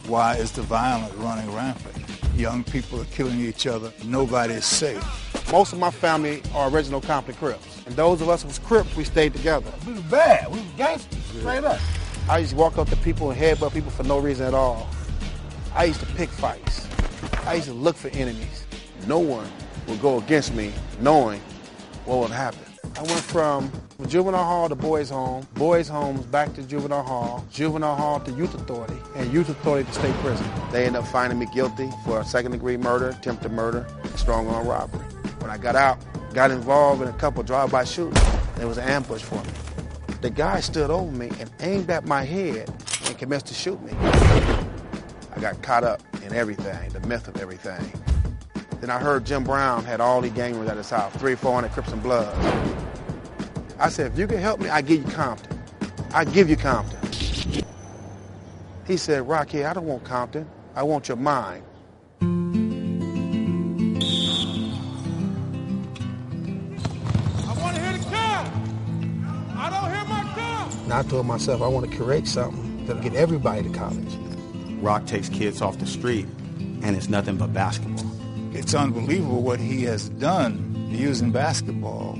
Why is the violence running rampant? Young people are killing each other. Nobody is safe. Most of my family are original Compton Crips. And those of us who was Crips, we stayed together. We was bad. We was gangsters, straight up. I used to walk up to people and headbutt people for no reason at all. I used to pick fights. I used to look for enemies. No one would go against me knowing what would happen. I went from juvenile hall to boys' homes back to juvenile hall to youth authority, and youth authority to state prison. They ended up finding me guilty for second-degree murder, attempted murder, strong-arm robbery. When I got out, got involved in a couple drive-by shootings. There was an ambush for me. The guy stood over me and aimed at my head and commenced to shoot me. I got caught up in everything, the myth of everything. Then I heard Jim Brown had all these gang members at his house, 300-400 Crips and Bloods. I said, if you can help me, I give you Compton. I give you Compton. He said, Rocky, I don't want Compton. I want your mind. I want to hear the car. I don't hear my car. And I told myself, I want to create something that'll get everybody to college. Rock takes kids off the street, and it's nothing but basketball. It's unbelievable what he has done using basketball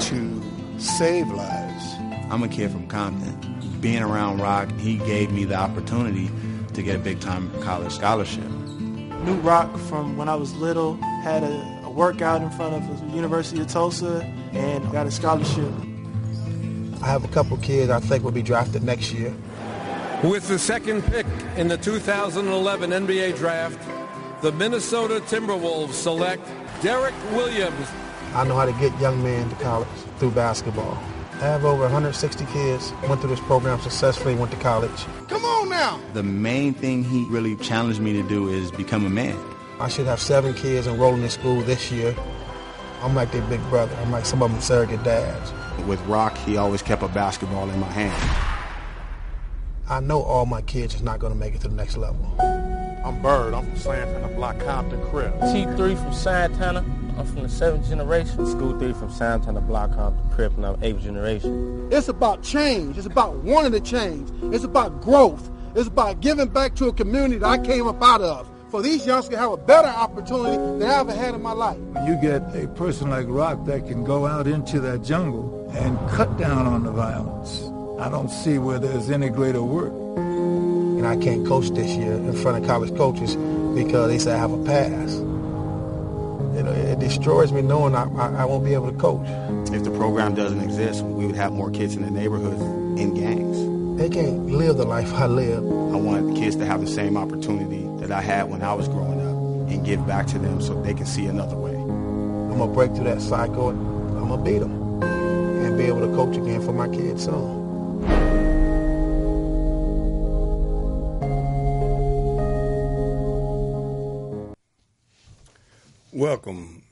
to save lives. I'm a kid from Compton. Being around Rock, he gave me the opportunity to get a big-time college scholarship. Knew Rock from when I was little, had a workout in front of the University of Tulsa, and got a scholarship. I have a couple kids I think will be drafted next year. With the second pick in the 2011 NBA Draft, the Minnesota Timberwolves select Derek Williams. I know how to get young men to college through basketball. I have over 160 kids, went through this program successfully, went to college. Come on now. The main thing he really challenged me to do is become a man. I should have 7 kids enrolling in school this year. I'm like their big brother. I'm like some of them surrogate dads. With Rock, he always kept a basketball in my hand. I know all my kids is not going to make it to the next level. I'm Bird. I'm from Santana Block, Compton Crip. T3 from Santana. I'm from the 7th generation. School 3 from Santana Block, Compton Crip, and I'm 8th generation. It's about change. It's about wanting to change. It's about growth. It's about giving back to a community that I came up out of. For these youngsters to have a better opportunity than I ever had in my life. When you get a person like Rock that can go out into that jungle and cut down on the violence, I don't see where there's any greater work. And I can't coach this year in front of college coaches because they say I have a pass. It destroys me knowing I won't be able to coach. If the program doesn't exist, we would have more kids in the neighborhood in gangs. They can't live the life I live. I want kids to have the same opportunity that I had when I was growing up and give back to them so they can see another way. I'm going to break through that cycle and I'm going to beat them and be able to coach again for my kids soon. Welcome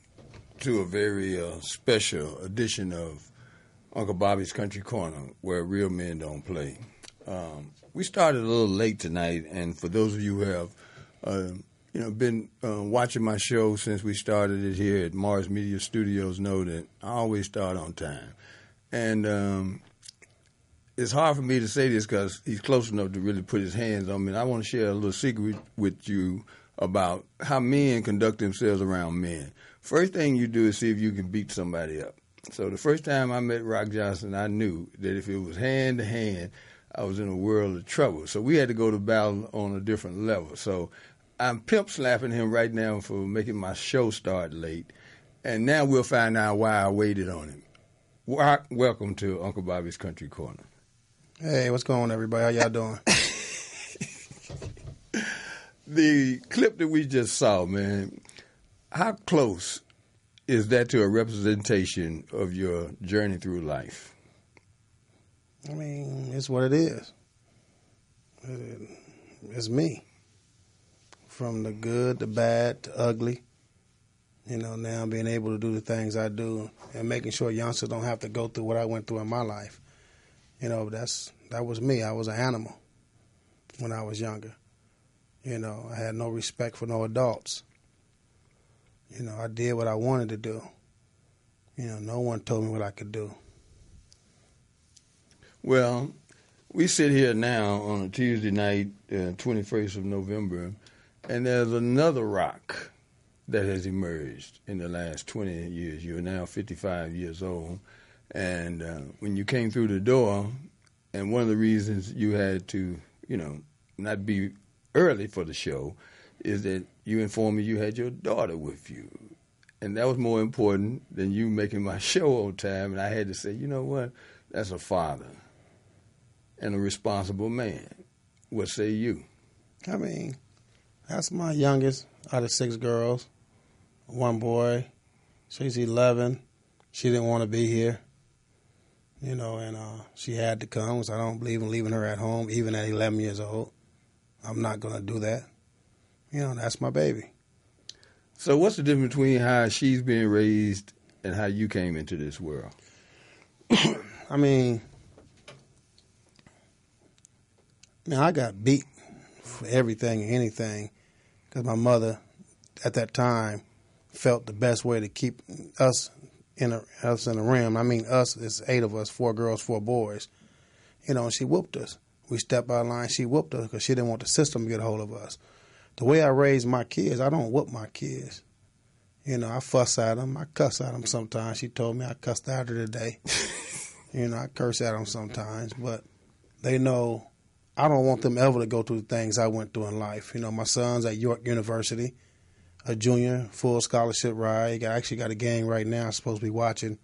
to a very special edition of Uncle Bobby's Country Corner, where real men don't play. We started a little late tonight, and for those of you who have been watching my show since we started it here at Mars Media Studios know that I always start on time. And it's hard for me to say this because he's close enough to really put his hands on me. And I want to share a little secret with you about how men conduct themselves around men. First thing you do is see if you can beat somebody up. So the first time I met Rock Johnson, I knew that if it was hand to hand, I was in a world of trouble. So we had to go to battle on a different level. So I'm pimp slapping him right now for making my show start late. And now we'll find out why I waited on him. Rock, welcome to Uncle Bobby's Country Corner. Hey, what's going on, everybody? How y'all doing? The clip that we just saw, man, how close is that to a representation of your journey through life? I mean, it's what it is. It's me. From the good, the bad, to ugly. Now being able to do the things I do and making sure youngsters don't have to go through what I went through in my life. That was me. I was an animal when I was younger. I had no respect for no adults. I did what I wanted to do. No one told me what I could do. Well, we sit here now on a Tuesday night, 21st of November, and there's another rock that has emerged in the last 20 years. You're now 55 years old. And when you came through the door, and one of the reasons you had to, not be early for the show is that you informed me you had your daughter with you. And that was more important than you making my show on time. And I had to say, you know what? That's a father and a responsible man. What say you? I mean, that's my youngest out of 6 girls. 1 boy. She's 11. She didn't want to be here. And she had to come because I don't believe in leaving her at home, even at 11 years old. I'm not going to do that. That's my baby. So what's the difference between how she's being raised and how you came into this world? I mean, I got beat for everything and anything because my mother at that time felt the best way to keep us in the rim. I mean, us is 8 of us, 4 girls, 4 boys. And she whooped us. We stepped out of line, she whooped us because she didn't want the system to get a hold of us. The way I raise my kids, I don't whoop my kids. I fuss at them. I cuss at them sometimes. She told me I cussed at her today. I curse at them sometimes. But they know I don't want them ever to go through the things I went through in life. My son's at York University, a junior, full scholarship ride. He actually got a game right now I'm supposed to be watching.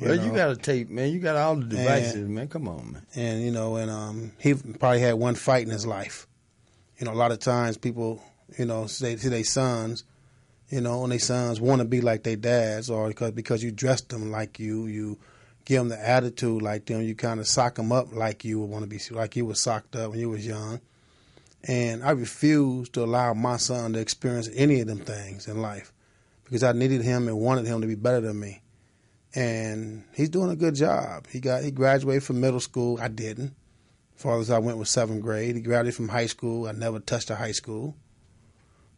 You got a tape, man. You got all the devices, man. Come on, man. And, he probably had 1 fight in his life. A lot of times people, say to their sons, and their sons want to be like their dads, or because you dressed them like you give them the attitude like them, you kind of sock them up like you would want to be, like you was socked up when you was young. And I refused to allow my son to experience any of them things in life because I needed him and wanted him to be better than me. And he's doing a good job. He graduated from middle school. I didn't. As far as I went with 7th grade. He graduated from high school. I never touched a high school.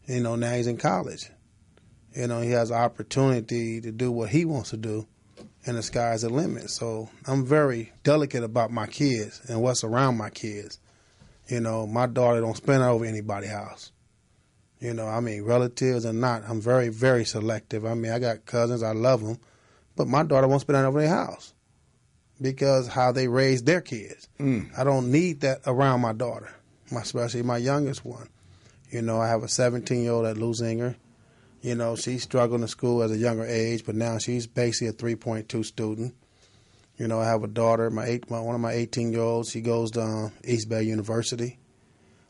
Now he's in college. He has an opportunity to do what he wants to do, and the sky's the limit. So I'm very delicate about my kids and what's around my kids. My daughter don't spend it over anybody's house. Relatives or not, I'm very, very selective. I got cousins, I love them, but my daughter won't spend it over their house because how they raise their kids. I don't need that around my daughter, especially my youngest one. I have a 17-year-old at Lusinger. She struggled in school at a younger age, but now she's basically a 3.2 student. I have a daughter, one of my 18-year-olds. She goes to East Bay University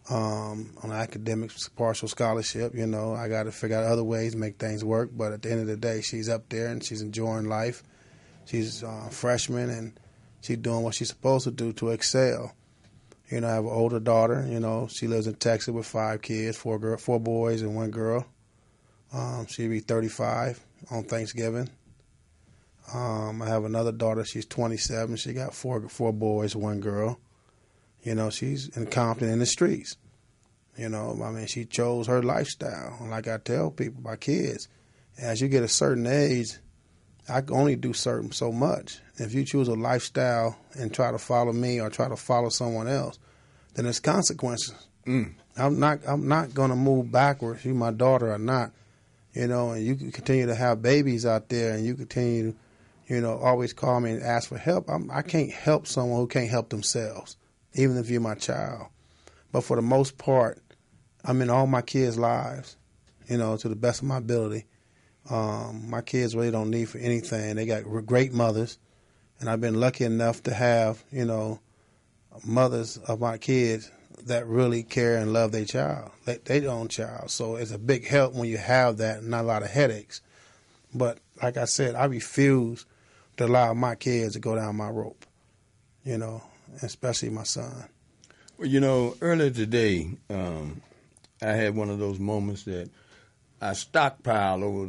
on an academic partial scholarship. I got to figure out other ways to make things work. But at the end of the day, she's up there and she's enjoying life. She's a freshman and she's doing what she's supposed to do to excel. I have an older daughter. She lives in Texas with 5 kids, 4 boys and 1 girl. She'll be 35 on Thanksgiving. I have another daughter. She's 27. She got 4 boys, 1 girl. She's in Compton in the streets. She chose her lifestyle. And like I tell people, my kids, as you get a certain age, I can only do so much. If you choose a lifestyle and try to follow me or try to follow someone else, then there's consequences. I'm not going to move backwards. You, my daughter, or not. And you can continue to have babies out there, and you continue to, always call me and ask for help. I can't help someone who can't help themselves, even if you're my child. But for the most part, I'm in all my kids' lives, to the best of my ability. My kids really don't need for anything. They got great mothers, and I've been lucky enough to have, mothers of my kids that really care and love their child, their own child. So it's a big help when you have that and not a lot of headaches. But like I said, I refuse to allow my kids to go down my rope, especially my son. Well, earlier today, I had one of those moments that I stockpiled over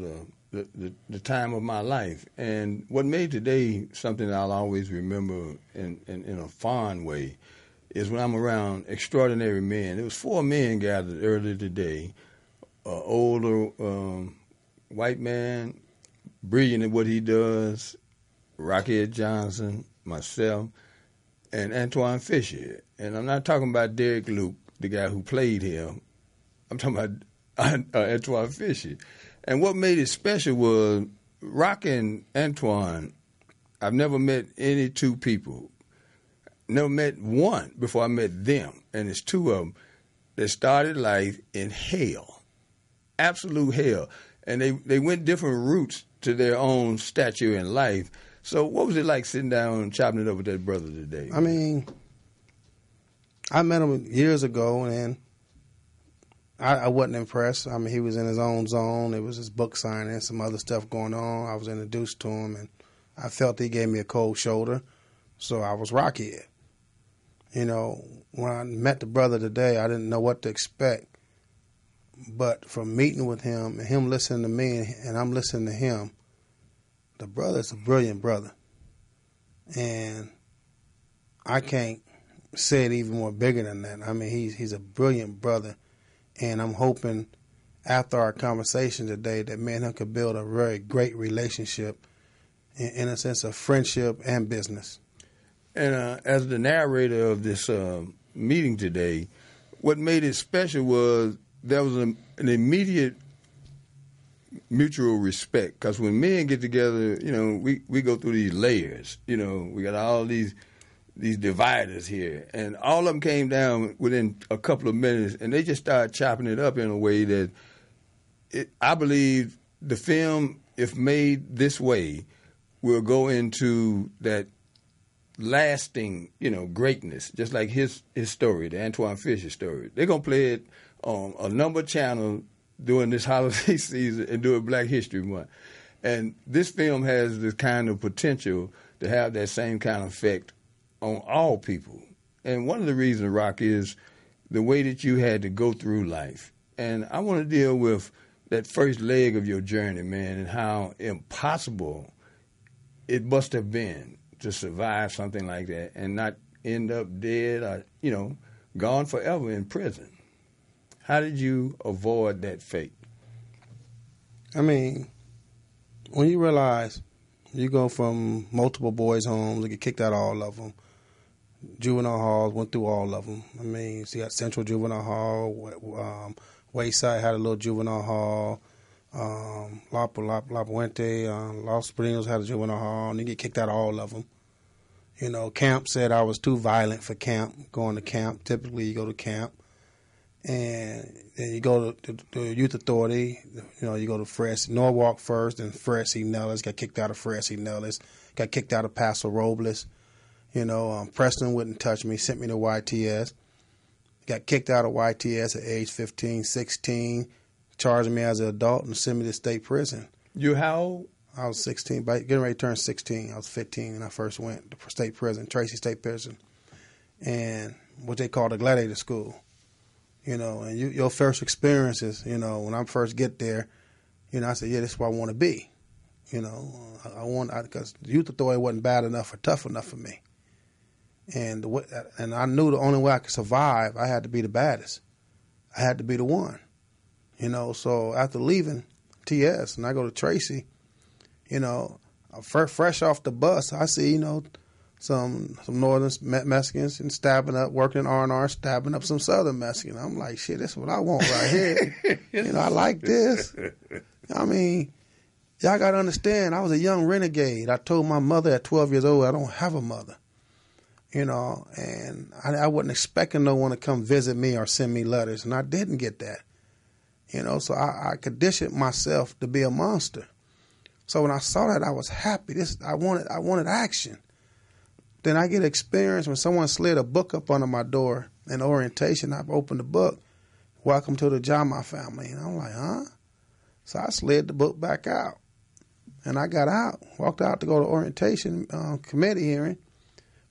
the time of my life. And what made today something I'll always remember in a fond way is when I'm around extraordinary men. There was 4 men gathered earlier today, older white man, brilliant at what he does, Rockhead Johnson, myself, and Antoine Fisher. And I'm not talking about Derek Luke, the guy who played him. I'm talking about Antoine Fisher. And what made it special was Rock and Antoine. I've never met any two people. Never met one before I met them. And it's two of them that started life in hell, absolute hell. And they went different routes to their own stature in life. So what was it like sitting down and chopping it up with that brother today? I mean, I met him years ago, and I wasn't impressed. I mean, he was in his own zone. It was his book signing, some other stuff going on. I was introduced to him, and I felt he gave me a cold shoulder, so I was rockhead. You know, when I met the brother today, I didn't know what to expect. But from meeting with him and him listening to me and I'm listening to him, the brother's a brilliant brother. And I can't say it even more bigger than that. I mean, he's a brilliant brother. And I'm hoping after our conversation today that me and him could build a very great relationship in a sense of friendship and business. And as the narrator of this meeting today, what made it special was there was an immediate mutual respect. Because when men get together, you know, we go through these layers. You know, we got all these dividers here. And all of them came down within a couple of minutes, and they just started chopping it up in a way that I believe the film, if made this way, will go into that lasting, you know, greatness, just like his story, the Antoine Fisher story. They're going to play it on a number of channels during this holiday season and during Black History Month. And this film has this kind of potential to have that same kind of effect on all people. And one of the reasons, Rock, is the way that you had to go through life. And I want to deal with that first leg of your journey, man, and how impossible it must have been to survive something like that and not end up dead or, you know, gone forever in prison. How did you avoid that fate? I mean, when you realize you go from multiple boys' homes, you get kicked out of all of them, juvenile halls, went through all of them. I mean, so you got Central Juvenile Hall, Wayside had a little juvenile hall, La Puente, Los Prinos had a juvenile hall, and you get kicked out of all of them. You know, camp said I was too violent for camp, going to camp. Typically, you go to camp, and then you go to the youth authority. You know, you go to Fred Norwalk first, and Fred C. Nellis, got kicked out of Fred C. Nellis, got kicked out of Paso Robles. You know, Preston wouldn't touch me, sent me to YTS. Got kicked out of YTS at age 15, 16, charged me as an adult and sent me to state prison. You how old? I was 16, getting ready to turn 16. I was 15 when I first went to state prison, Tracy State Prison, and what they call the gladiator school. You know, and your first experiences, you know, when I first get there, you know, I said, yeah, this is where I want to be. You know, because the youth authority wasn't bad enough or tough enough for me. And I knew the only way I could survive, I had to be the baddest. I had to be the one. You know, so after leaving TS and I go to Tracy, you know, fresh off the bus, I see, you know, some northern Mexicans and stabbing up, working in R&R, stabbing up some southern Mexicans. I'm like, shit, this is what I want right here. You know, I like this. I mean, y'all got to understand, I was a young renegade. I told my mother at 12 years old, I don't have a mother. You know, and I wasn't expecting no one to come visit me or send me letters, and I didn't get that. You know, so I conditioned myself to be a monster. So when I saw that, I was happy. I wanted action. Then I get experience when someone slid a book up under my door in orientation. I opened the book, "Welcome to the Jama family," and I'm like, huh? So I slid the book back out, and I got out, walked out to go to orientation committee hearing.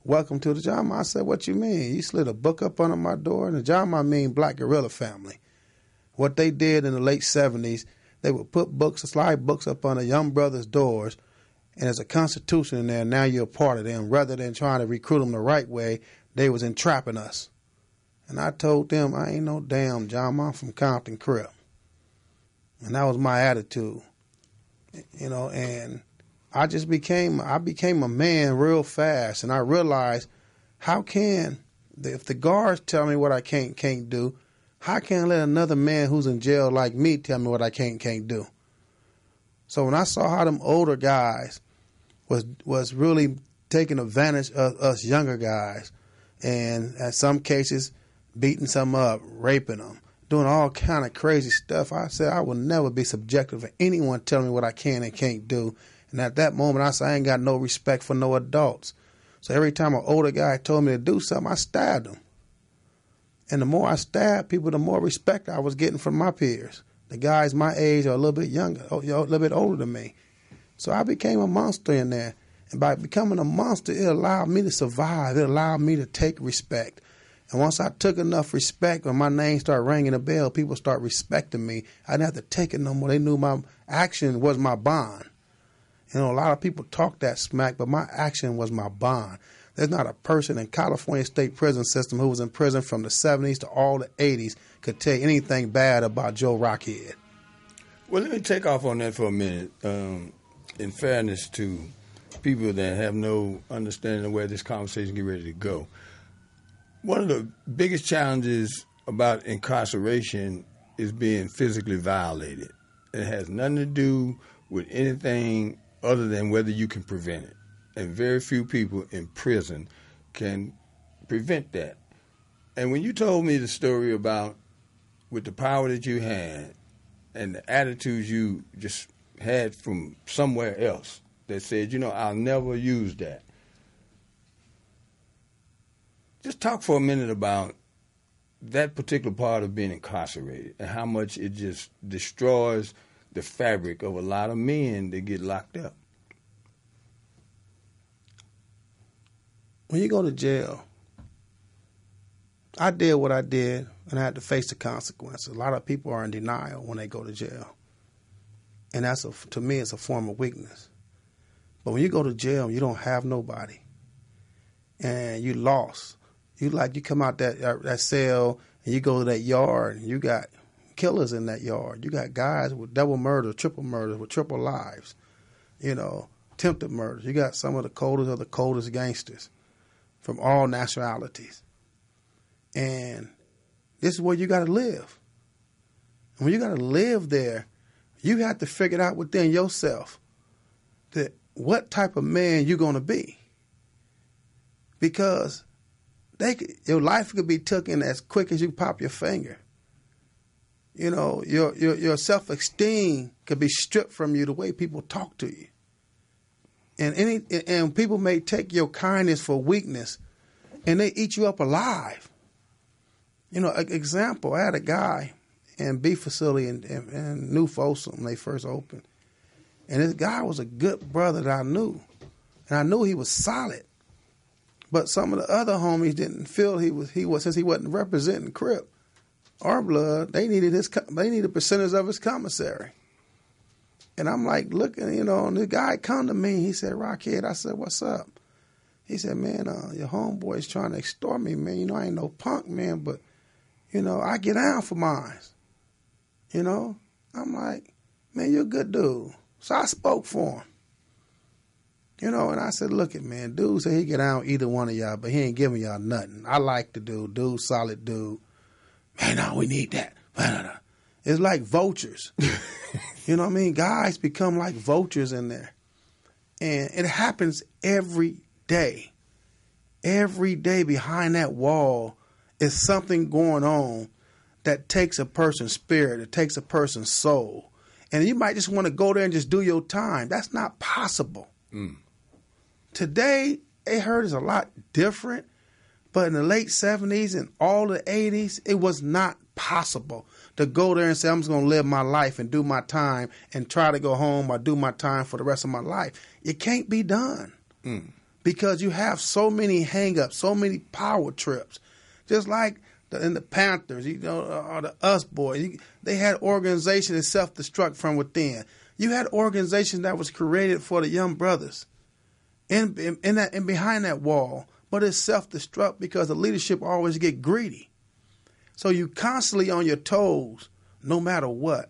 Welcome to the Jama. I said, what you mean? You slid a book up under my door? And the Jama mean Black Guerrilla Family. What they did in the late 70s, they would put slide books up under young brothers' doors, and there's a constitution in there, and now you're a part of them. Rather than trying to recruit them the right way, they was entrapping us. And I told them, I ain't no damn Jama, I'm from Compton Crip. And that was my attitude. You know, and I became a man real fast, and I realized how can, if the guards tell me what I can't do, how can I let another man who's in jail like me tell me what I can't do? So when I saw how them older guys was really taking advantage of us younger guys, and in some cases beating some up, raping them, doing all kind of crazy stuff, I said I will never be subjected to anyone telling me what I can and can't do. And at that moment, I said I ain't got no respect for no adults. So every time an older guy told me to do something, I stabbed him. And the more I stabbed people, the more respect I was getting from my peers. The guys my age or a little bit younger, a little bit older than me. So I became a monster in there. And by becoming a monster, it allowed me to survive. It allowed me to take respect. And once I took enough respect, when my name started ringing a bell, people start respecting me. I didn't have to take it no more. They knew my action was my bond. You know, a lot of people talk that smack, but my action was my bond. There's not a person in California state prison system who was in prison from the 70s to all the 80s could tell you anything bad about Joe Rockhead. Well, let me take off on that for a minute. In fairness to people that have no understanding of where this conversation get ready to go, one of the biggest challenges about incarceration is being physically violated. It has nothing to do with anything other than whether you can prevent it. And very few people in prison can prevent that. And when you told me the story about with the power that you had and the attitudes you just had from somewhere else that said, you know, I'll never use that. Just talk for a minute about that particular part of being incarcerated and how much it just destroys the fabric of a lot of men that get locked up. When you go to jail, I did what I did, and I had to face the consequences. A lot of people are in denial when they go to jail. And that's, to me, it's a form of weakness. But when you go to jail, you don't have nobody. And you lost. You come out that cell, and you go to that yard, and you got killers in that yard. You got guys with double murder, triple murder, with triple lives, you know, attempted murders. You got some of the coldest gangsters from all nationalities. And this is where you got to live. And when you got to live there, you have to figure it out within yourself that what type of man you're going to be. Because your life could be taken as quick as you pop your finger. You know, your self-esteem could be stripped from you the way people talk to you. And people may take your kindness for weakness, and they eat you up alive. You know, example, I had a guy in B facility in New Folsom when they first opened. And this guy was a good brother that I knew. And I knew he was solid. But some of the other homies didn't feel he was since he wasn't representing Crip or Blood, they needed percentage of his commissary. And I'm like looking, you know, and the guy come to me, he said, Rockhead, I said, what's up? He said, man, your homeboy's trying to extort me, man. You know, I ain't no punk, man, but, you know, I get down for mine. You know? I'm like, man, you're a good dude. So I spoke for him. You know, and I said, look it, man, dude said he get down with either one of y'all, but he ain't giving y'all nothing. I like the dude. Dude, solid dude. Man, no, we need that. It's like vultures. You know what I mean? Guys become like vultures in there. And it happens every day. Every day behind that wall is something going on that takes a person's spirit, it takes a person's soul. And you might just want to go there and just do your time. That's not possible. Today, they heard is a lot different, but in the late 70s and all the 80s, it was not possible to go there and say, I'm just going to live my life and do my time and try to go home or do my time for the rest of my life. It can't be done because you have so many hang-ups, so many power trips. Just like in the Panthers, you know, or the Us Boys, they had organizations that self-destruct from within. You had organizations that was created for the young brothers in behind that wall, but it's self-destruct because the leadership always get greedy. So you constantly on your toes, no matter what.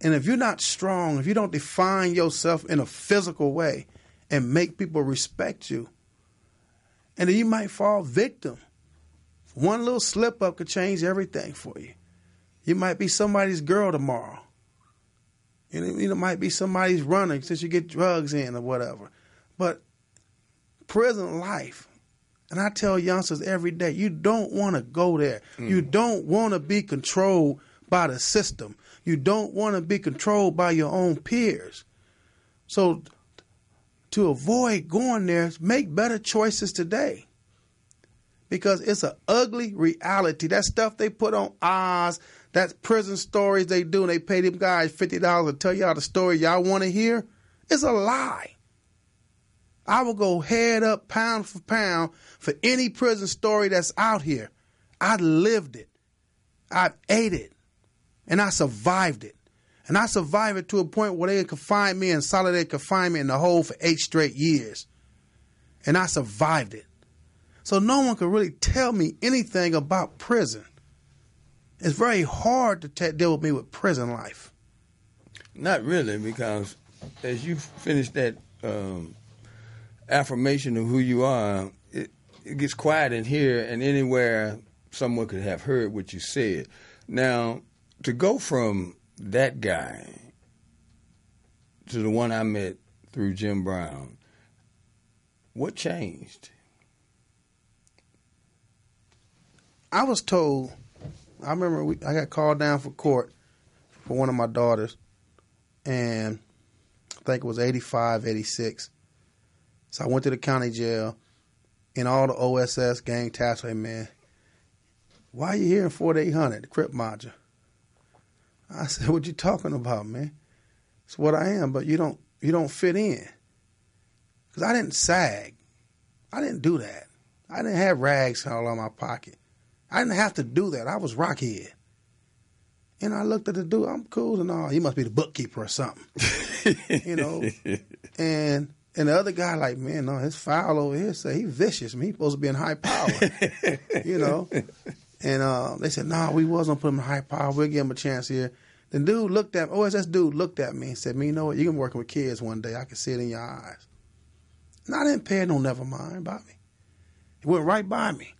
And if you're not strong, if you don't define yourself in a physical way and make people respect you, And then you might fall victim. One little slip up could change everything for you. You might be somebody's girl tomorrow. You know, might be somebody's runner since you get drugs in or whatever. But prison life, and I tell youngsters every day, you don't want to go there. You don't want to be controlled by the system. You don't want to be controlled by your own peers. So to avoid going there, make better choices today. Because it's an ugly reality. That stuff they put on Oz, that's prison stories they do, and they pay them guys $50 to tell y'all the story y'all want to hear, it's a lie. I will go head up, pound for pound, for any prison story that's out here. I lived it. I ate it. And I survived it. And I survived it to a point where they confined me in solitary confinement in the hole for 8 straight years. And I survived it. So no one can really tell me anything about prison. It's very hard to deal with me with prison life. Not really, because as you finish that affirmation of who you are, it gets quiet in here and anywhere someone could have heard what you said. Now, to go from that guy to the one I met through Jim Brown, what changed? I was told, I remember I got called down for court for one of my daughters, and I think it was 85, 86. So I went to the county jail, and all the OSS gang tasked me, man, why are you here in 4800, the Crip Module? I said, what you talking about, man? It's what I am, but you don't fit in. Because I didn't sag. I didn't do that. I didn't have rags all in my pocket. I didn't have to do that. I was rockhead. And I looked at the dude, I'm cool and all. He must be the bookkeeper or something. You know? And the other guy like, man, no, his file over here say he vicious. I mean, he's supposed to be in high power. You know? And they said, no, we wasn't put him in high power. We'll give him a chance here. The dude looked at me, OSS dude looked at me and said, man, you know what? You're going to be working with kids one day. I can see it in your eyes. And I didn't pay it no never mind, Bobby. It went right by me.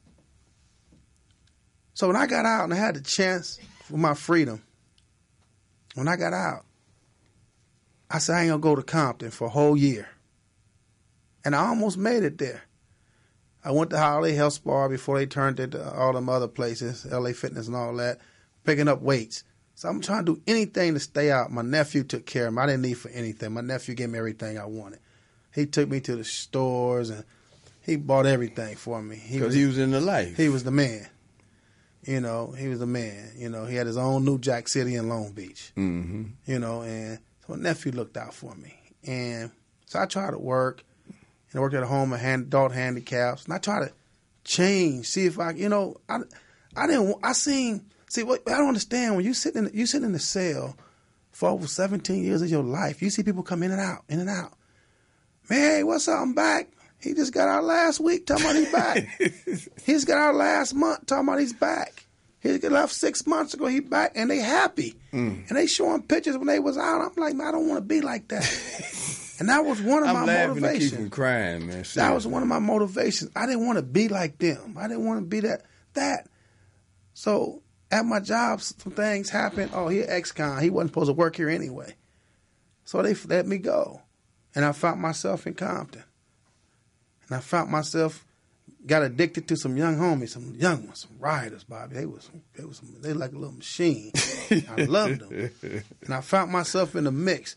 So when I got out and I had the chance for my freedom, when I got out, I said, I ain't going to go to Compton for a whole year. And I almost made it there. I went to Holiday Health Spa before they turned it to all them other places, LA Fitness and all that, picking up weights. So I'm trying to do anything to stay out. My nephew took care of me. I didn't need for anything. My nephew gave me everything I wanted. He took me to the stores and he bought everything for me. Because he was in the life. He was the man. You know, he was the man. You know, he had his own New Jack City in Long Beach. Mm-hmm. You know, and so my nephew looked out for me. And so I tried to work. And I worked at a home of adult handicaps. And I tried to change, see if I, you know, I don't understand when you sit in the cell for over 17 years of your life, you see people come in and out. Man, hey, what's up? I'm back. He just got out last week talking about he's back. He just got out last month talking about he's back. He got left 6 months ago, he back, and they happy. And they showing pictures when they was out. I'm like, man, I don't want to be like that. And that was one of my motivations. I'm laughing to keep from crying, man. Seriously. That was one of my motivations. I didn't want to be like them. I didn't want to be that. So at my job, some things happened. Oh, he an ex-con. He wasn't supposed to work here anyway. So they let me go. And I found myself in Compton. And I found myself, got addicted to some young homies, some young ones, some riders, Bobby. They like a little machine. I loved them. And I found myself in the mix.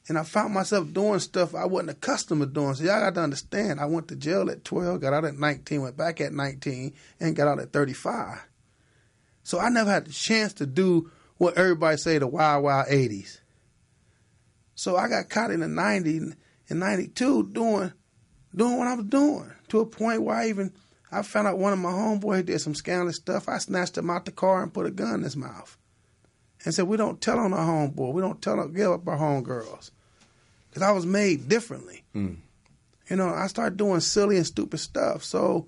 And I found myself doing stuff I wasn't accustomed to doing. So y'all got to understand, I went to jail at 12, got out at 19, went back at 19, and got out at 35. So I never had the chance to do what everybody say the wild, wild 80s. So I got caught in the 90s and 92 doing what I was doing, to a point where I found out one of my homeboys did some scandalous stuff. I snatched him out the car and put a gun in his mouth and said, we don't tell on our homeboy. We don't give up our homegirls. Because I was made differently. You know, I started doing silly and stupid stuff. So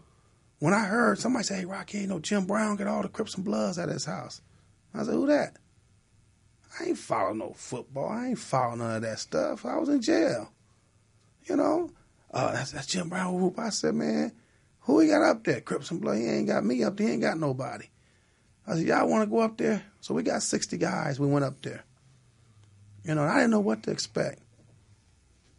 when I heard somebody say, hey, Rocky, you know, Jim Brown got all the Crips and Bloods at his house. I said, who that? I ain't follow no football. I ain't follow none of that stuff. I was in jail. You know? That's Jim Brown whoop. I said, man, Who he got up there? Crips and Blood. He ain't got me up there. He ain't got nobody. I said, y'all want to go up there? So we got 60 guys. We went up there. You know, I didn't know what to expect.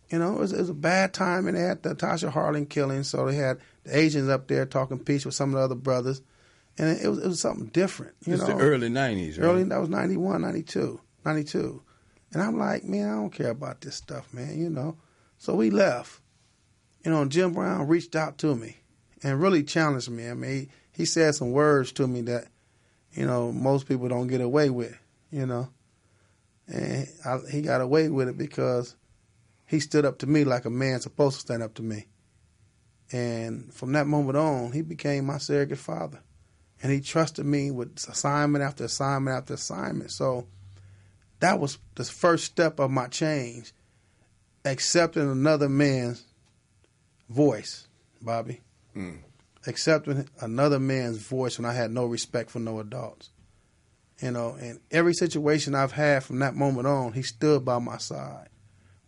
You know, it was a bad time, and they had the Tasha Harlan killing, so they had the Asians up there talking peace with some of the other brothers, and it was something different. You know, the early 90s, right? That was 91, 92. And I'm like, man, I don't care about this stuff, man, you know. So we left. You know, and Jim Brown reached out to me and really challenged me. I mean, he said some words to me that, you know, most people don't get away with, you know. And he got away with it because he stood up to me like a man's supposed to stand up to me. And from that moment on, he became my surrogate father. And he trusted me with assignment after assignment after assignment. So that was the first step of my change, accepting another man's voice, Bobby. Accepting another man's voice when I had no respect for no adults. You know, and every situation I've had from that moment on, he stood by my side.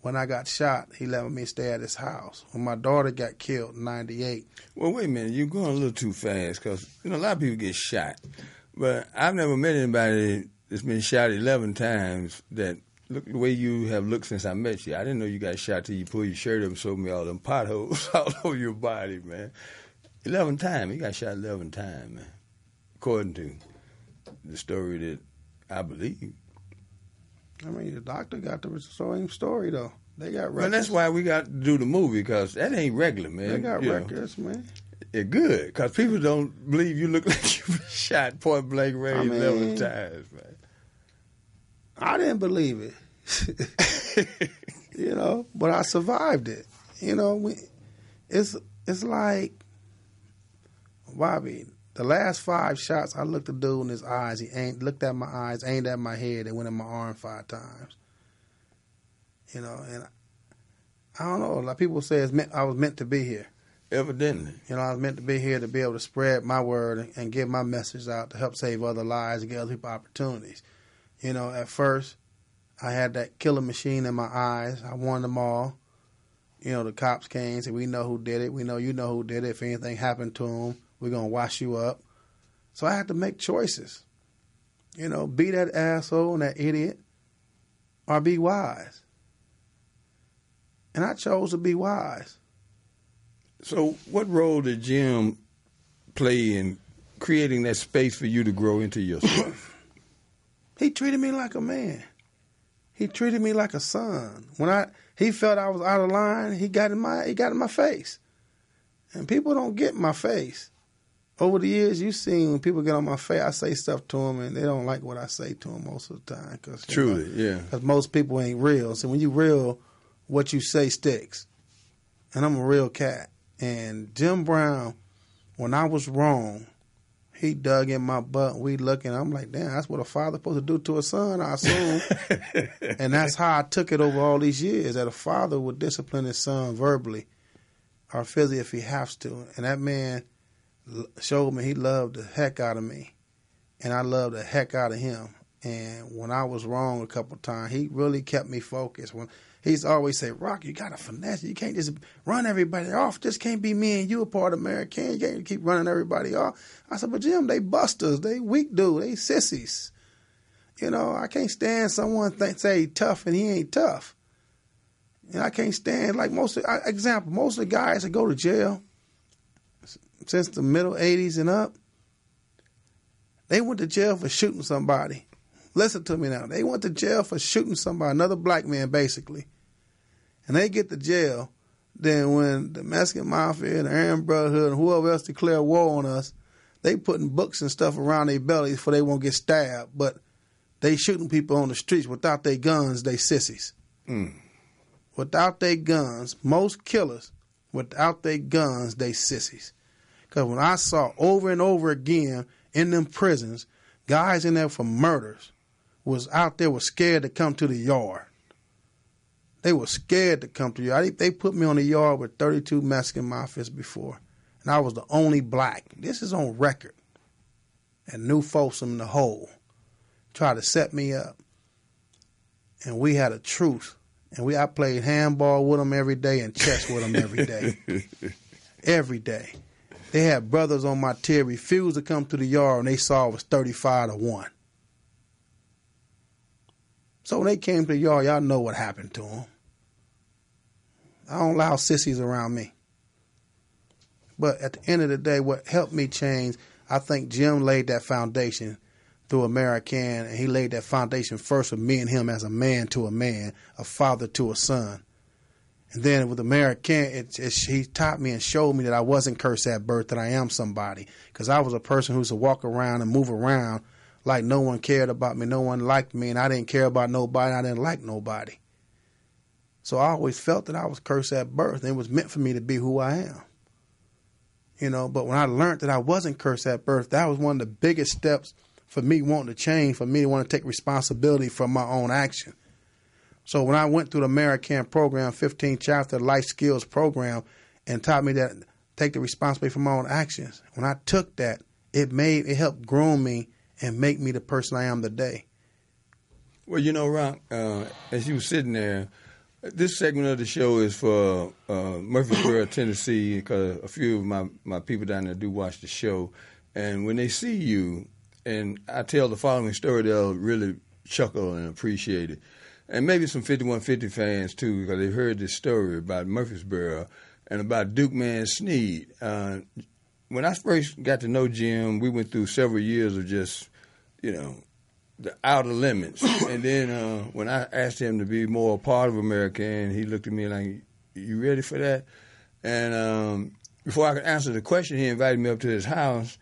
When I got shot, he let me stay at his house. When my daughter got killed in 98. Well, wait a minute. You're going a little too fast because, you know, a lot of people get shot. But I've never met anybody that's been shot 11 times that look the way you have looked since I met you. I didn't know you got shot till you pulled your shirt up and showed me all them potholes all over your body, man. 11 times. He got shot 11 times, man, according to the story that I believe. I mean, the doctor got the same story, though. They got records. Well, that's why we got to do the movie, because that ain't regular, man. They got records, man. It's good, because people don't believe you look like you were shot point blank range 11 times, man. I didn't believe it. You know, but I survived it. You know, it's like, Bobby, the last 5 shots, I looked the dude in his eyes. He looked at my eyes, aimed at my head, and went in my arm 5 times. You know, and I don't know. Like people say, I was meant to be here. Evidently. You know, I was meant to be here to be able to spread my word and get my message out to help save other lives and give other people opportunities. You know, at first, I had that killer machine in my eyes. I warned them all. You know, the cops came and said, we know who did it. We know you know who did it. If anything happened to them, we're going to wash you up. So I had to make choices. You know, be that asshole and that idiot or be wise. And I chose to be wise. So what role did Jim play in creating that space for you to grow into yourself? He treated me like a man. He treated me like a son. When he felt I was out of line, he got in my face. And people don't get in my face. Over the years, you've seen when people get on my face, I say stuff to them, and they don't like what I say to them most of the time. Truly, yeah. Because most people ain't real. So when you real, what you say sticks. And I'm a real cat. And Jim Brown, when I was wrong, he dug in my butt. We looking. I'm like, damn, that's what a father's supposed to do to a son, I assume. And that's how I took it over all these years, that a father would discipline his son verbally or physically if he has to. And that man showed me he loved the heck out of me, and I loved the heck out of him. And when I was wrong a couple of times, he really kept me focused. When he's always say, Rock, you got to finesse. You can't just run everybody off. This can't be me and you a part of American. You can't keep running everybody off. I said, but Jim, they busters. They weak dude. They sissies. You know, I can't stand someone say he tough and he ain't tough. And I can't stand, like most of the guys that go to jail since the middle 80s and up, they went to jail for shooting somebody. Listen to me now. They went to jail for shooting somebody, another black man basically. And they get to jail. Then when the Mexican Mafia and the Aryan Brotherhood and whoever else declare war on us, they putting books and stuff around their bellies so they won't get stabbed. But they shooting people on the streets without their guns, they sissies. Without their guns, most killers, without their guns, they sissies. Because when I saw over and over again in them prisons, guys in there for murders was out there, was scared to come to the yard. They were scared to come to the yard. They put me on the yard with 32 Mexican Mafias before, and I was the only black. This is on record. And New Folsom in the hole tried to set me up. And we had a truce. And I played handball with them every day and chess with them every day. Every day. They had brothers on my tier refuse to come to the yard, and they saw it was 35-1. So when they came to the yard, y'all know what happened to them. I don't allow sissies around me. But at the end of the day, what helped me change, I think Jim laid that foundation through American, and he laid that foundation first with me and him as a man to a man, a father to a son. And then with American, he taught me and showed me that I wasn't cursed at birth, that I am somebody. Because I was a person who used to walk around and move around like no one cared about me, no one liked me, and I didn't care about nobody, and I didn't like nobody. So I always felt that I was cursed at birth, and it was meant for me to be who I am. You know, but when I learned that I wasn't cursed at birth, that was one of the biggest steps for me wanting to change, for me to want to take responsibility for my own action. So when I went through the American program, 15 chapter life skills program, and taught me that take the responsibility for my own actions, when I took that, it helped groom me and make me the person I am today. Well, you know, Rock, as you were sitting there, this segment of the show is for Murfreesboro, Tennessee, because a few of my people down there do watch the show. And when they see you, and I tell the following story, they'll really chuckle and appreciate it. And maybe some 5150 fans, too, because they've heard this story about Murfreesboro and about Duke Man Sneed. When I first got to know Jim, we went through several years of just, you know, the outer limits. And then when I asked him to be more a part of American, he looked at me like, you ready for that? And before I could answer the question, he invited me up to his house.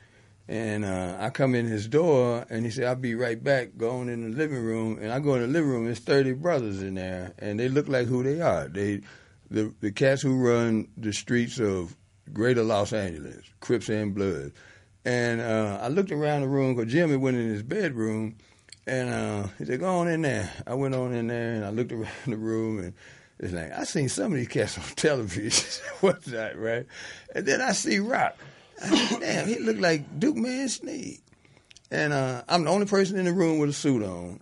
And I come in his door, and he said, I'll be right back, going in the living room. And I go in the living room, there's 30 brothers in there, and they look like who they are. The cats who run the streets of greater Los Angeles, Crips and Bloods. And I looked around the room, because Jimmy went in his bedroom, and he said, go on in there. I went on in there, and I looked around the room, and it's like, I seen some of these cats on television. What's that, right? And then I see Rock. I said, damn, he looked like Duke Man Sneed. And I'm the only person in the room with a suit on.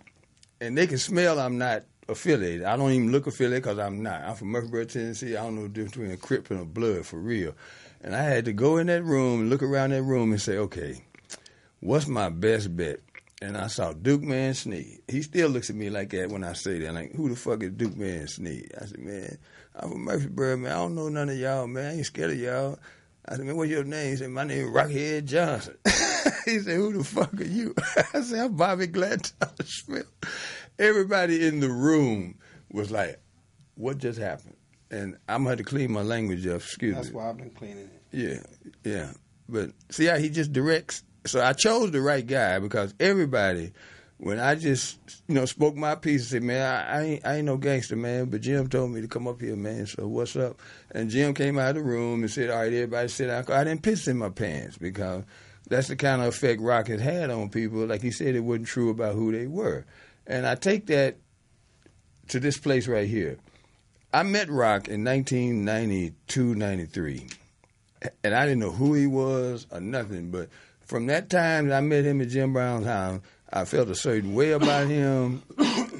And they can smell I'm not affiliated. I don't even look affiliated because I'm not. I'm from Murfreesboro, Tennessee. I don't know the difference between a Crip and a Blood, for real. And I had to go in that room and look around that room and say, okay, what's my best bet? And I saw Duke Man Sneed. He still looks at me like that when I say that. Like, who the fuck is Duke Man Sneed? I said, man, I'm from Murfreesboro, man. I don't know none of y'all, man. I ain't scared of y'all. I said, man, what's your name? He said, my name is Rockhead Johnson. He said, who the fuck are you? I said, I'm Bobby Glanton-Smith. Everybody in the room was like, what just happened? And I'm going to have to clean my language up, excuse me. That's why I've been cleaning it. Yeah. But see how he just directs? So I chose the right guy because everybody, when I just, spoke my piece and said, man, I ain't no gangster, man, but Jim told me to come up here, man, so what's up? And Jim came out of the room and said, all right, everybody sit down. I didn't piss in my pants because that's the kind of effect Rock has had on people. Like he said, it wasn't true about who they were. And I take that to this place right here. I met Rock in 1992, 93, and I didn't know who he was or nothing, but from that time that I met him at Jim Brown's house, I felt a certain way about him,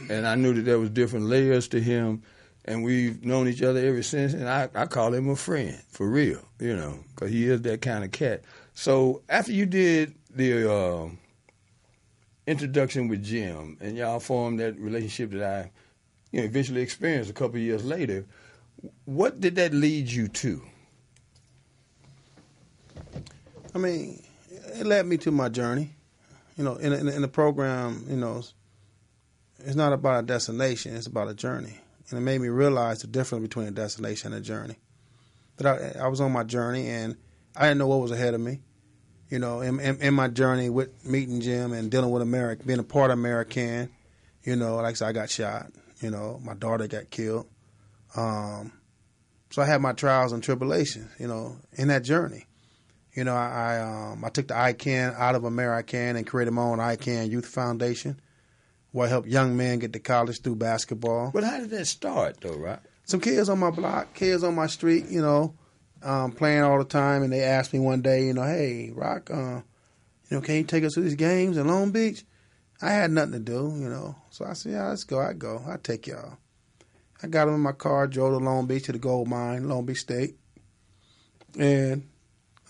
and I knew that there was different layers to him, and we've known each other ever since, and I call him a friend, for real, because he is that kind of cat. So after you did the introduction with Jim, and y'all formed that relationship that I eventually experienced a couple of years later, what did that lead you to? I mean, it led me to my journey. In the program, it's not about a destination, it's about a journey. And it made me realize the difference between a destination and a journey. But I was on my journey, and I didn't know what was ahead of me. In my journey with meeting Jim and dealing with America, being a part of American, like I said, I got shot. My daughter got killed. So I had my trials and tribulations, in that journey. I took the ICANN out of American and created my own ICANN Youth Foundation, where I help young men get to college through basketball. But how did that start, though, Rock? Some kids on my block, kids on my street, playing all the time, and they asked me one day, hey, Rock, can you take us to these games in Long Beach? I had nothing to do, So I said, yeah, let's go. I'll take y'all. I got them in my car, drove to Long Beach to the gold mine, Long Beach State. And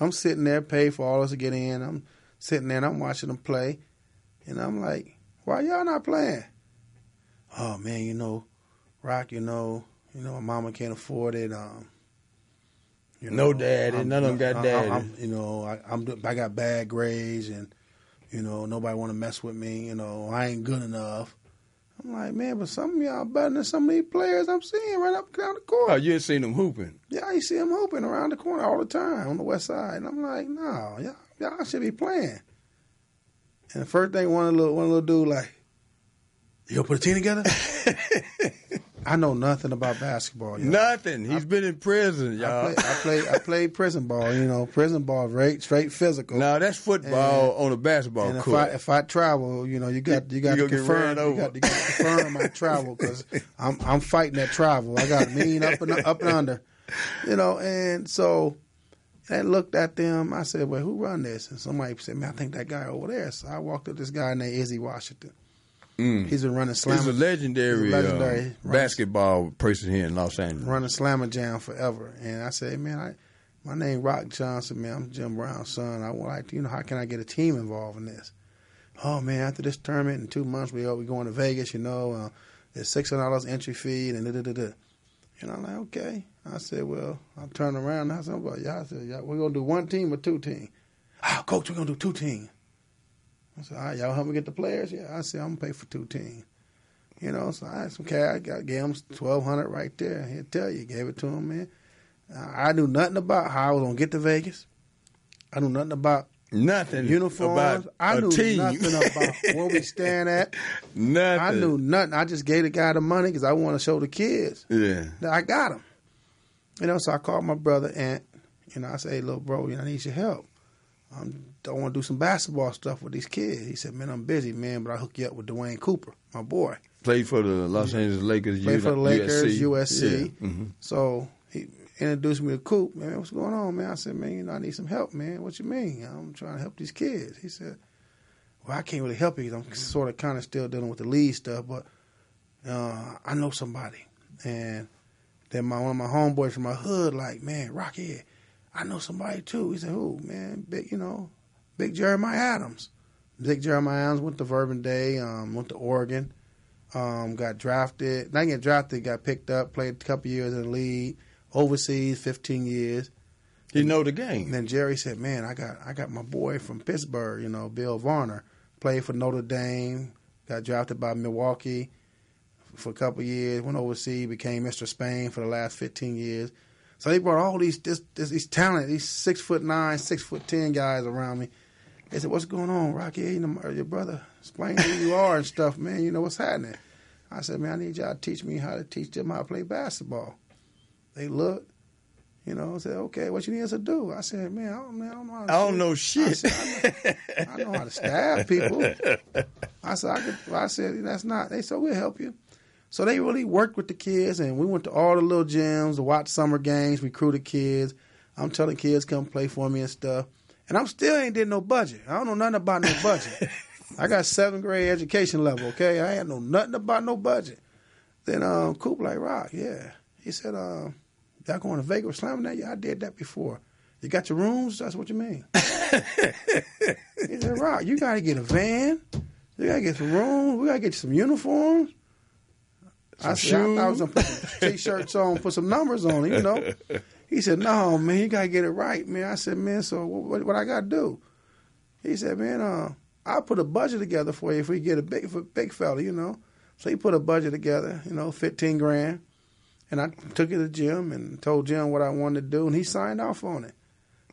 I'm sitting there, paid for all us to get in. I'm sitting there and I'm watching them play. And I'm like, why y'all not playing? Oh, man, Rock, my mama can't afford it. No daddy. None of them got daddy. I got bad grades and, nobody want to mess with me. I ain't good enough. I'm like, man, but some of y'all better than some of these players I'm seeing right up down the court. Oh, you ain't seen them hooping? Yeah, I see them hooping around the corner all the time on the west side. And I'm like, no, y'all should be playing. And the first thing one little dude like, you gonna put a team together? I know nothing about basketball. Nothing. He's been in prison, y'all. I played prison ball. Prison ball, straight physical. No, that's football on a basketball court. If I travel, you got to confirm. You got to confirm my travel because I'm fighting that travel. I got mean up and under, And so I looked at them. I said, "Well, who run this?" And somebody said, "Man, I think that guy over there." So I walked up to this guy named Izzy Washington. He's been running Slammer. He's a legendary basketball person here in Los Angeles. Running Slammer Jam forever. And I said, man, my name Rock Johnson, man. I'm Jim Brown's son. I would like to, how can I get a team involved in this? Oh, man, after this tournament in 2 months, we're going to Vegas, there's $600 entry fee and da-da-da-da. And I'm like, okay. I said, well, I turned around and I said, well, y'all said, we're going to do 1 team or 2 teams? Oh, Coach, we're going to do 2 teams. I said, all right, y'all help me get the players? Yeah, I said, I'm going to pay for 2 teams. So I had some cash. I gave him $1,200 right there. He'll tell you, gave it to him, man. I knew nothing about how I was going to get to Vegas. I knew nothing about uniforms. I knew nothing about where we stand at. Nothing. I knew nothing. I just gave the guy the money because I want to show the kids that I got them. So I called my brother, Ant. I said, hey, little bro, I need your help. I want to do some basketball stuff with these kids. He said, man, I'm busy, man, but I'll hook you up with Dwayne Cooper, my boy. Played for the Los Angeles Lakers. Played for the Lakers, USC. Yeah. Mm-hmm. So he introduced me to Coop. Man, what's going on, man? I said, man, I need some help, man. What you mean? I'm trying to help these kids. He said, well, I can't really help you because I'm sort of kind of still dealing with the lead stuff, but I know somebody. And then one of my homeboys from my hood like, man, Rocky, I know somebody too. He said, who? Man, big Jeremiah Adams. Big Jeremiah Adams went to Vernon Day, went to Oregon, got drafted. Not get drafted, got picked up, played a couple years in the league, overseas, 15 years. He know the game. And then Jerry said, man, I got my boy from Pittsburgh, Bill Varner, played for Notre Dame, got drafted by Milwaukee for a couple years, went overseas, became Mr. Spain for the last 15 years. So they brought all these talent, these 6'9", 6'10" guys around me. They said, "What's going on, Rocky? Your brother, explain who you are and stuff, man. What's happening?" I said, "Man, I need y'all to teach me how to teach them how to play basketball." They looked, said, "Okay, what you need us to do?" I said, "Man, I don't know how to I don't know shit. I know how to stab people." I said, "That's not." They said, "We'll help you." So they really worked with the kids, and we went to all the little gyms to watch summer games, recruited kids. I'm telling kids come play for me and stuff. And I'm still ain't did no budget. I don't know nothing about no budget. I got 7th grade education level, okay? I ain't know nothing about no budget. Then Coop like, Rock, yeah. He said, y'all going to Vegas slamming that? Yeah, I did that before. You got your rooms? That's what you mean. He said, Rock, you got to get a van. You got to get some rooms. We got to get you some uniforms. I said, I thought I was going to put some T-shirts on, put some numbers on it, He said, no, man, you got to get it right, man. I said, man, so what I got to do? He said, man, I'll put a budget together for you if we get a big fella, So he put a budget together, $15,000. And I took it to Jim and told Jim what I wanted to do, and he signed off on it.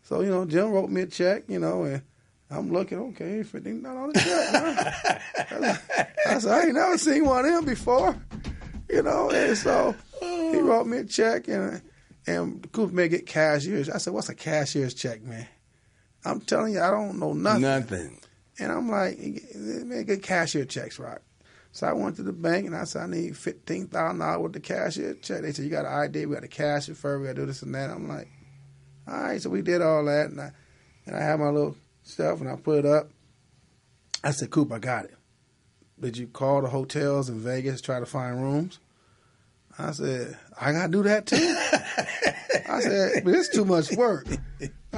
So, Jim wrote me a check, and I'm looking, okay, $15 on the check. Huh? I said, I ain't never seen one of them before. And so he wrote me a check, and Coop may get cashier's. I said, what's a cashier's check, man? I'm telling you, I don't know nothing. Nothing. And I'm like, man, get cashier checks, right? So I went to the bank, and I said, I need $15,000 with the cashier check. They said, you got an ID, we got to cash it first, we got to do this and that. I'm like, all right, so we did all that, and I had my little stuff, and I put it up. I said, Coop, I got it. Did you call the hotels in Vegas to try to find rooms? I said, I got to do that too? I said, but it's too much work.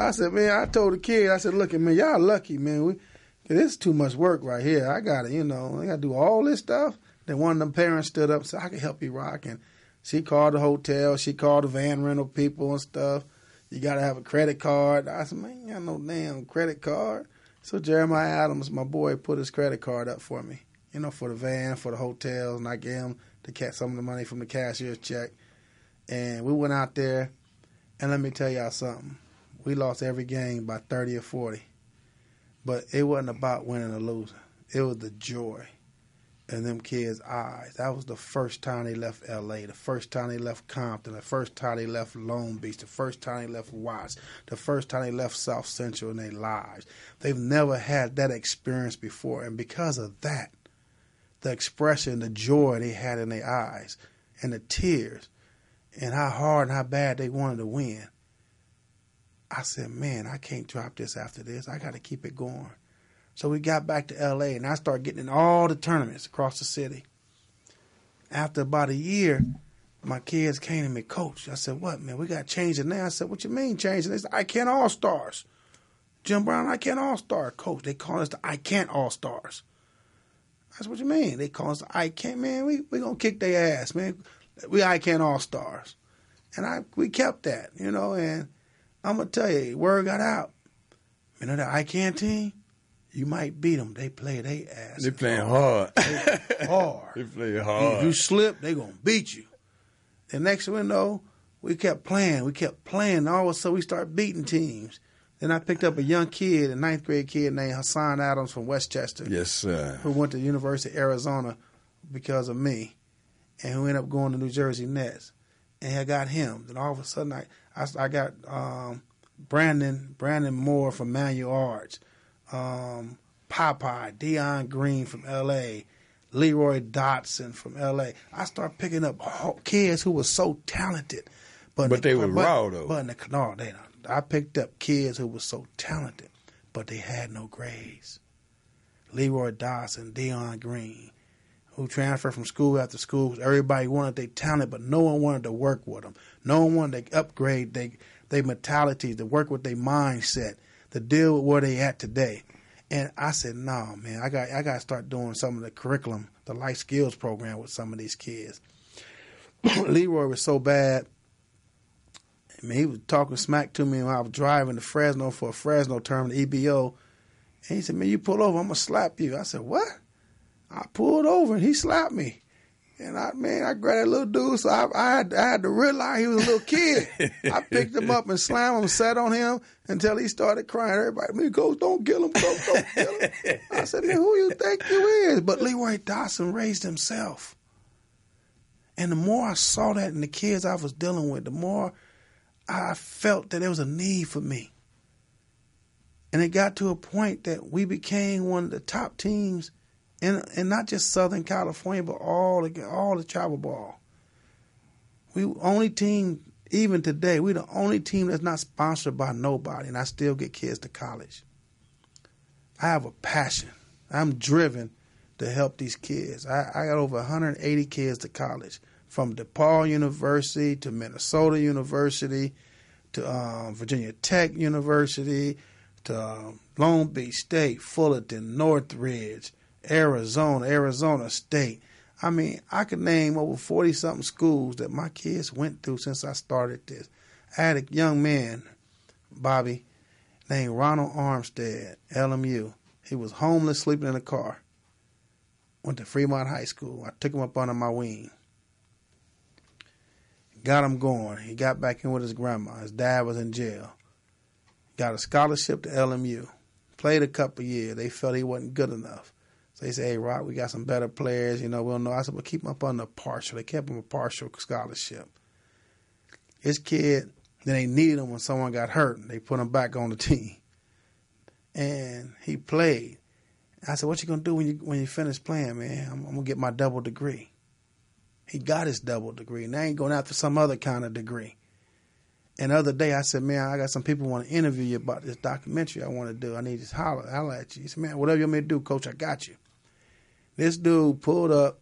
I said, man, I told the kid, I said, look, man, y'all lucky, man. This is too much work right here. I got to, I got to do all this stuff. Then one of them parents stood up and said, I can help you, Rock. And she called the hotel. She called the van rental people and stuff. You got to have a credit card. I said, man, you got no damn credit card. So Jeremiah Adams, my boy, put his credit card up for me, for the van, for the hotels. And I gave him some of the money from the cashier's check. And we went out there. And let me tell y'all something. We lost every game by 30 or 40. But it wasn't about winning or losing. It was the joy in them kids' eyes. That was the first time they left L.A., the first time they left Compton, the first time they left Long Beach, the first time they left Watts, the first time they left South Central in their lives. They've never had that experience before. And because of that, the expression, the joy they had in their eyes, and the tears, and how hard and how bad they wanted to win, I said, man, I can't drop this after this. I got to keep it going. So we got back to L.A., and I started getting in all the tournaments across the city. After about a year, my kids came to me, Coach. I said, what, man, we got to change it now. I said, what you mean change it? They said, I Can't All-Stars. Jim Brown, I Can't All-Star. Coach, they call us the I Can't All-Stars. That's what you mean. They call us the I Can't. Man, we going to kick their ass, man. We I Can't All-Stars. And we kept that, and I'm going to tell you, word got out. The I Can team, you might beat them. They play their ass. They playing hard. Hard. They play hard. You slip, they going to beat you. The next thing we know, we kept playing. All of a sudden, we started beating teams. Then I picked up a young kid, a 9th grade kid named Hassan Adams from Westchester. Yes, sir. Who went to the University of Arizona because of me, and who ended up going to New Jersey Nets. And I got him. Then all of a sudden, I got Brandon Moore from Manual Arts, Popeye, Dion Green from L.A., Leroy Dotson from L.A. I started picking up kids who were so talented. But they were raw, though. No, they don't. I picked up kids who were so talented, but they had no grades. Leroy Dotson, Dion Green, who transferred from school after school. Everybody wanted their talent, but no one wanted to work with them. No one wanted to upgrade their mentality, to work with their mindset, to deal with where they at today. And I said, no, man, I got to start doing some of the curriculum, the life skills program with some of these kids. Leroy was so bad. I mean, he was talking smack to me when I was driving to Fresno for a Fresno tournament, EBO. And he said, man, you pull over, I'm going to slap you. I said, what? I pulled over and he slapped me. And I grabbed that little dude, so I had to realize he was a little kid. I picked him up and slammed him, sat on him until he started crying. Everybody, man, Coach, don't kill him, Coach, don't kill him. I said, man, who you think you is? But Leroy Dotson raised himself. And the more I saw that in the kids I was dealing with, the more I felt that there was a need for me. And it got to a point that we became one of the top teams and not just Southern California, but all the travel ball. We only team, even today, we the only team that's not sponsored by nobody, and I still get kids to college. I have a passion. I'm driven to help these kids. I got over 180 kids to college, from DePaul University to Minnesota University to Virginia Tech University to Long Beach State, Fullerton, Northridge, Arizona State. I mean, I could name over 40-something schools that my kids went through since I started this. I had a young man, Bobby, named Ronald Armstead, LMU. He was homeless, sleeping in a car. Went to Fremont High School. I took him up under my wing. Got him going. He got back in with his grandma. His dad was in jail. Got a scholarship to LMU. Played a couple years. They felt he wasn't good enough. So they said, hey, Rock, we got some better players. You know, we'll know. I said, well, keep him up on the partial. They kept him a partial scholarship. His kid, then they needed him when someone got hurt. They put him back on the team. And he played. I said, what you going to do when you finish playing, man? I'm going to get my double degree. He got his double degree. Now he ain't going after some other kind of degree. And the other day I said, man, I got some people who want to interview you about this documentary I want to do. I need to holler at you. He said, man, whatever you want me to do, Coach, I got you. This dude pulled up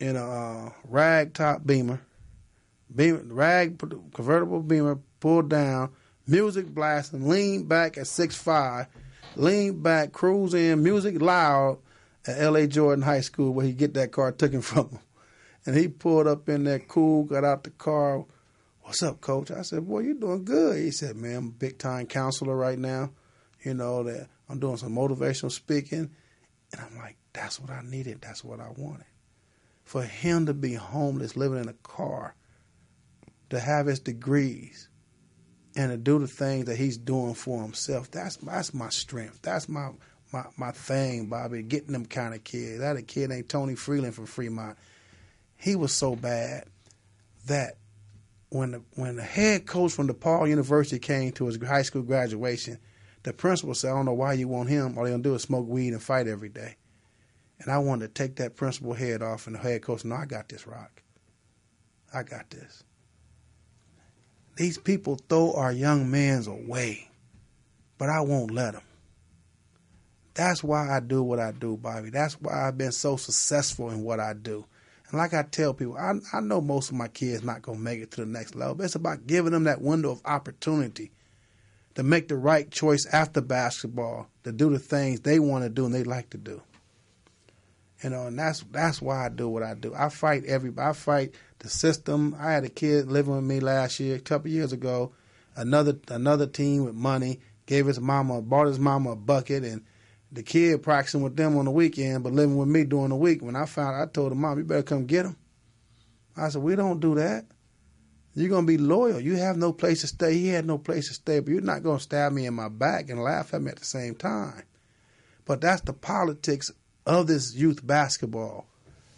in a rag top Beamer, convertible Beamer, pulled down, music blasting, lean back at 6'5", lean back, cruise in, music loud at L.A. Jordan High School where he get that car taken from him. And he pulled up in there cool, got out the car. What's up, Coach? I said, boy, you doing good. He said, man, I'm a big-time counselor right now. You know, that I'm doing some motivational speaking. And I'm like, that's what I needed. That's what I wanted. For him to be homeless, living in a car, to have his degrees, and to do the things that he's doing for himself, that's my strength. That's my thing, Bobby, getting them kind of kids. That a kid named Tony Freeland from Fremont. He was so bad that when the head coach from DePaul University came to his high school graduation, the principal said, I don't know why you want him. All they're going to do is smoke weed and fight every day. And I wanted to take that principal head off, and the head coach, no, I got this, Rock. I got this. These people throw our young men away, but I won't let them. That's why I do what I do, Bobby. That's why I've been so successful in what I do. And like I tell people, I know most of my kids not going to make it to the next level, but it's about giving them that window of opportunity to make the right choice after basketball, to do the things they want to do and they like to do. You know, and that's why I do what I do. I fight everybody. I fight the system. I had a kid living with me last year, a couple years ago, another team with money, bought his mama a bucket, and the kid practicing with them on the weekend, but living with me during the week. When I told the mom, you better come get him. I said, we don't do that. You're going to be loyal. You have no place to stay. He had no place to stay, but you're not going to stab me in my back and laugh at me at the same time. But that's the politics of this youth basketball.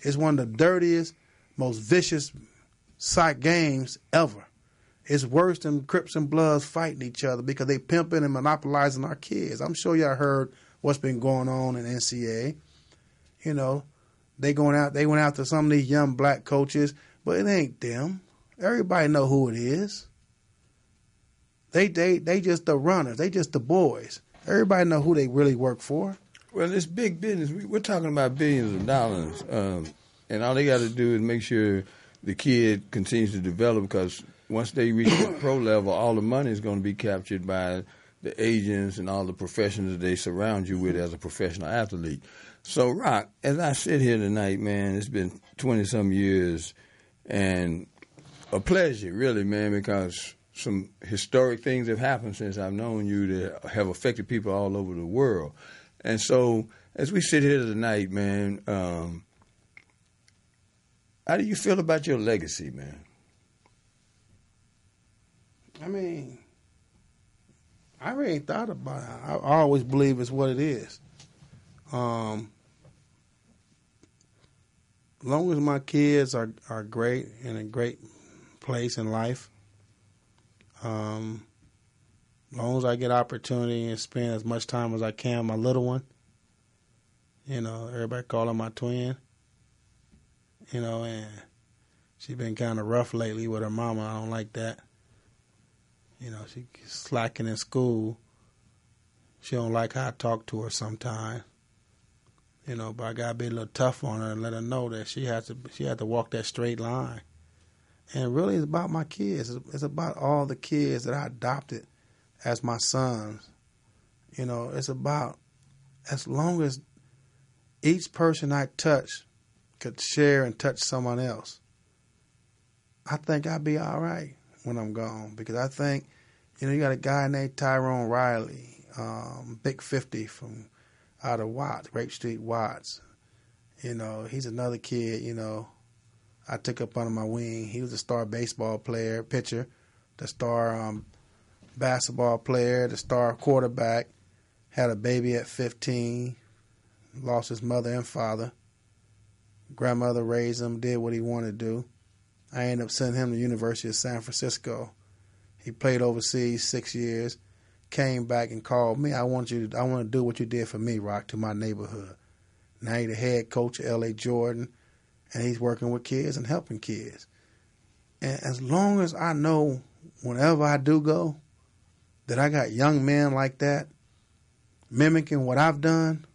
It's one of the dirtiest, most vicious games ever. It's worse than Crips and Bloods fighting each other because they pimping and monopolizing our kids. I'm sure y'all heard what's been going on in NCAA. You know, they went after some of these young black coaches, but it ain't them. Everybody know who it is. They just the runners. They just the boys. Everybody know who they really work for. Well, it's big business. We're talking about billions of dollars, and all they got to do is make sure the kid continues to develop, because once they reach the pro level, all the money is going to be captured by the agents and all the professionals that they surround you with as a professional athlete. So, Rock, as I sit here tonight, man, it's been 20-some years, and a pleasure, really, man, because some historic things have happened since I've known you that have affected people all over the world. And so, as we sit here tonight, man, how do you feel about your legacy, man? I mean, I really ain't thought about it. I always believe it's what it is. As long as my kids are great, in a great place in life, as long as I get opportunity and spend as much time as I can with my little one, you know, everybody call her my twin, you know, and she's been kind of rough lately with her mama. I don't like that. You know, she's slacking in school. She don't like how I talk to her sometimes. You know, but I gotta be a little tough on her and let her know that she had to walk that straight line. And really, it's about my kids. It's about all the kids that I adopted as my sons. You know, it's about, as long as each person I touch could share and touch someone else, I think I'd be all right when I'm gone. Because I think, you know, you got a guy named Tyrone Riley, Big 50 from out of Watts, Rape Street, Watts. You know, he's another kid, you know, I took up under my wing. He was a star baseball player, pitcher, the star basketball player, the star quarterback, had a baby at 15, lost his mother and father. Grandmother raised him, did what he wanted to do. I ended up sending him to the University of San Francisco. He played overseas 6 years, came back and called me. I want to do what you did for me, Rock, to my neighborhood. Now he's the head coach of L.A. Jordan, and he's working with kids and helping kids. And as long as I know, whenever I do go, that I got young men like that mimicking what I've done,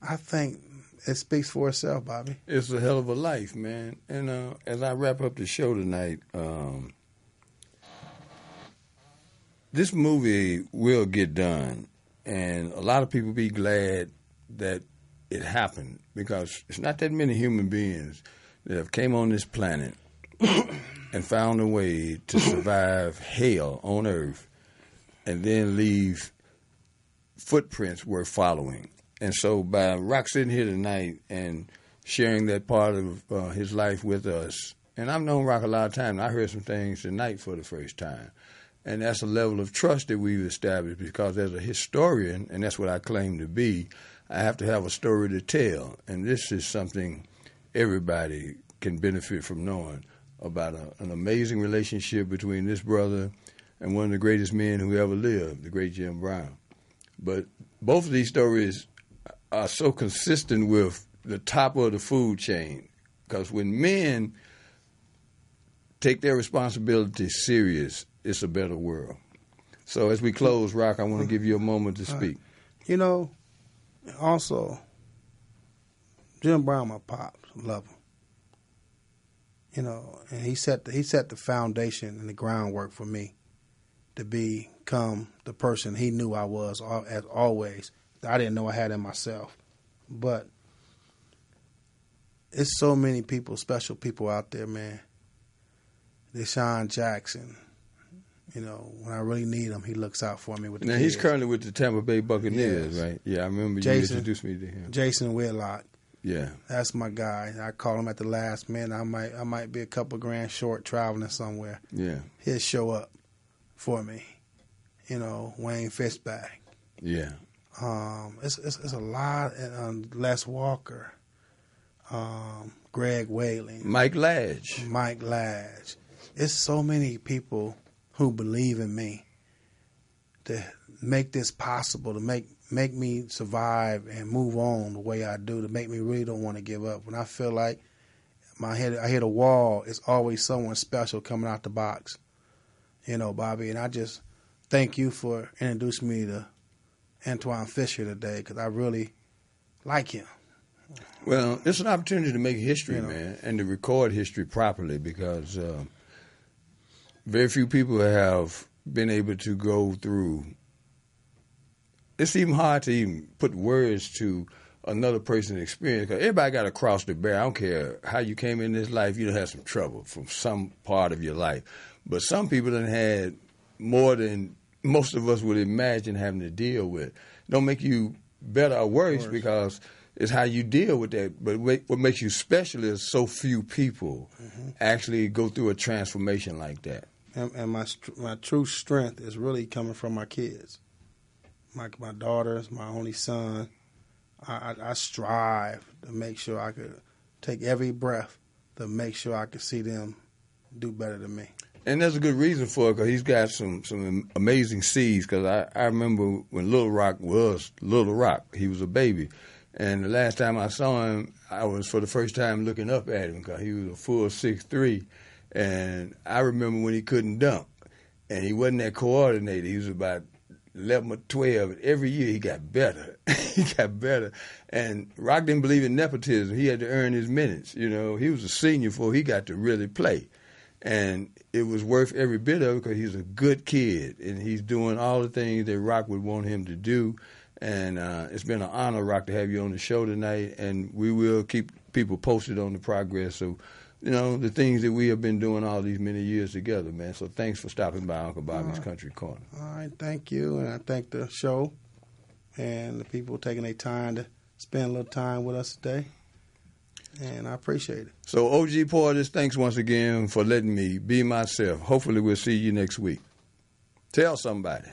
I think it speaks for itself, Bobby. It's a hell of a life, man. And as I wrap up the show tonight, this movie will get done, and a lot of people be glad that it happened, because it's not that many human beings that have came on this planet and found a way to survive hell on Earth and then leave footprints worth following. And so by Rock sitting here tonight and sharing that part of his life with us, and I've known Rock a lot of times, and I heard some things tonight for the first time. And that's a level of trust that we've established, because as a historian, and that's what I claim to be, I have to have a story to tell. And this is something everybody can benefit from knowing about an amazing relationship between this brother and one of the greatest men who ever lived, the great Jim Brown. But both of these stories are so consistent with the top of the food chain, because when men take their responsibility serious, it's a better world. So as we close, Rock, I want to give you a moment to speak. You know, also, Jim Brown, my pops, love him. You know, and he set the foundation and the groundwork for me to become the person he knew I was, as always. I didn't know I had in myself. But it's so many people, special people out there, man. Deshaun Jackson, you know, when I really need him, he looks out for me with the Now, kids. he's currently with the Tampa Bay Buccaneers, Yes. right? Yeah, I remember you introduced me to him. Jason Whitlock. Yeah. That's my guy. I call him at the last minute. I might be a couple grand short traveling somewhere. Yeah. He'll show up for me. You know, Wayne Fishback. Yeah. It's a lot. Les Walker. Greg Whaling. Mike Ladge. It's so many people who believe in me to make this possible, to make me survive and move on the way I do, to make me really don't want to give up. When I feel like I hit a wall, it's always someone special coming out the box. You know, Bobby, and I just thank you for introducing me to Antoine Fisher today, because I really like him. Well, it's an opportunity to make history, You know. man, and to record history properly, because very few people have been able to go through. It's even hard to even put words to another person's experience, because everybody got to cross the barrier. I don't care how you came in this life, you done had some trouble from some part of your life. But some people done had more than most of us would imagine having to deal with. Don't make you better or worse, because it's how you deal with that. But what makes you special is so few people actually go through a transformation like that. And my true strength is really coming from my kids. My daughters, my only son. I strive to make sure I could take every breath to make sure I could see them do better than me. And there's a good reason for it, because he's got some amazing seeds. Because I remember when Little Rock was Little Rock, he was a baby. And the last time I saw him, I was for the first time looking up at him, because he was a full 6'3". And I remember when he couldn't dunk, and he wasn't that coordinated. He was about 11 or 12. And every year he got better. He got better. And Rock didn't believe in nepotism. He had to earn his minutes. You know, he was a senior before he got to really play. And it was worth every bit of it, because he's a good kid, and he's doing all the things that Rock would want him to do. And it's been an honor, Rock, to have you on the show tonight, and we will keep people posted on the progress of, you know, the things that we have been doing all these many years together, man. So thanks for stopping by Uncle Bobby's Country Corner. All right, thank you, and I thank the show and the people taking their time to spend a little time with us today. And I appreciate it. So, OG Portis, thanks once again for letting me be myself. Hopefully we'll see you next week. Tell somebody.